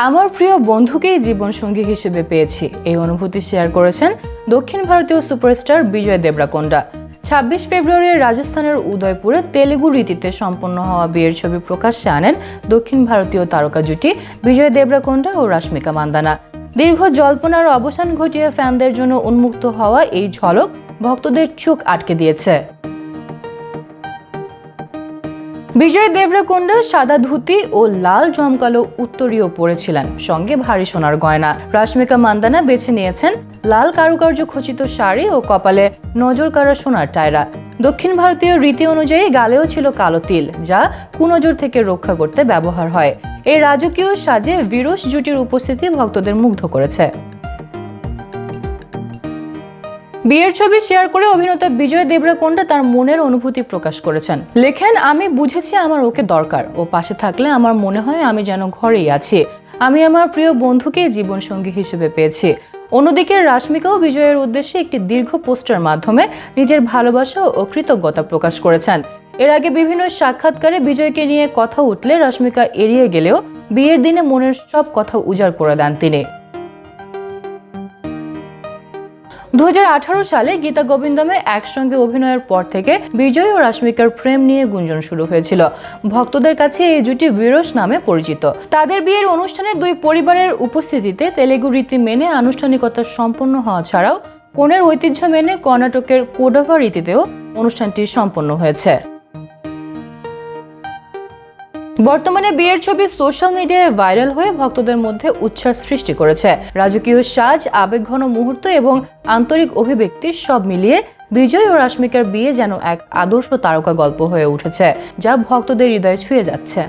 আমার প্রিয় বন্ধুকেই জীবনসঙ্গী হিসেবে পেয়েছি, এই অনুভূতি শেয়ার করেছেন দক্ষিণ ভারতীয় সুপারস্টার বিজয় দেবরাকোন্ডা। ২৬ ফেব্রুয়ারি রাজস্থানের উদয়পুরে তেলেগু রীতিতে সম্পন্ন হওয়া বিয়ের ছবি প্রকাশ্যে আনেন দক্ষিণ ভারতীয় তারকা জুটি বিজয় দেবরাকোন্ডা ও রাশমিকা মান্দানা। দীর্ঘ জল্পনার অবসান ঘটিয়ে ফ্যানদের জন্য উন্মুক্ত হওয়া এই ঝলক ভক্তদের চোখ আটকে দিয়েছে। বিজয় দেবরাকোন্ডা সাদা ধুতি ও লাল জমকালো উত্তরীয় পরেছিলেন, সঙ্গে ভারী সোনার গয়না। রাশমিকা মান্দানা বেছে নিয়েছেন লাল কারুকার্য খচিত শাড়ি ও কপালে নজর কাড়া সোনার টায়রা। দক্ষিণ ভারতীয় রীতি অনুযায়ী গালেও ছিল কালো তিল, যা কুনজর থেকে রক্ষা করতে ব্যবহার হয়। এই রাজকীয় সাজে বিরস জুটির উপস্থিতি ভক্তদের মুগ্ধ করেছে। বিয়ের ছবি শেয়ার করে অভিনেতা বিজয় দেবরাকোন্ডা তার মনের অনুভূতি প্রকাশ করেছেন। লেখেন, আমি বুঝেছি আমার ওকে দরকার, ও পাশে থাকলে আমার মনে হয় আমি যেন ঘরেই আছি। আমি আমার প্রিয় বন্ধুকে জীবনসঙ্গী হিসেবে পেয়েছি। অন্যদিকে রাশমিকাও বিজয়ের উদ্দেশ্যে একটি দীর্ঘ পোস্টের মাধ্যমে নিজের ভালোবাসা ও কৃতজ্ঞতা প্রকাশ করেছেন। এর আগে বিভিন্ন সাক্ষাৎকারে বিজয়কে নিয়ে কথা উঠলে রাশমিকা এড়িয়ে গেলেও বিয়ের দিনে মনের সব কথা উজাড় করে দেন তিনি। ২০১৮ সালে গীতা গোবিন্দমে একসঙ্গে অভিনয়ের পর থেকে বিজয় ও রাশমিকার প্রেম নিয়ে গুঞ্জন শুরু হয়েছিল। ভক্তদের কাছে এই জুটি বিরস নামে পরিচিত। তাদের বিয়ের অনুষ্ঠানে দুই পরিবারের উপস্থিতিতে তেলেগু রীতি মেনে আনুষ্ঠানিকতা সম্পন্ন হওয়া ছাড়াও কনের ঐতিহ্য মেনে কর্ণাটকের কোডাভা রীতিতেও অনুষ্ঠানটি সম্পন্ন হয়েছে। বর্তমানে বিয়ের ছবি সোশ্যাল মিডিয়ায় ভাইরাল হয়ে ভক্তদের মধ্যে উচ্ছ্বাস সৃষ্টি করেছে। রাজকীয় সাজ, আবেগঘন মুহূর্ত এবং আন্তরিক অভিব্যক্তি সব মিলিয়ে বিজয় ও রাশমিকার বিয়ে যেন এক আদর্শ তারকা গল্প হয়ে উঠেছে, যা ভক্তদের হৃদয়ে ছুঁয়ে যাচ্ছে।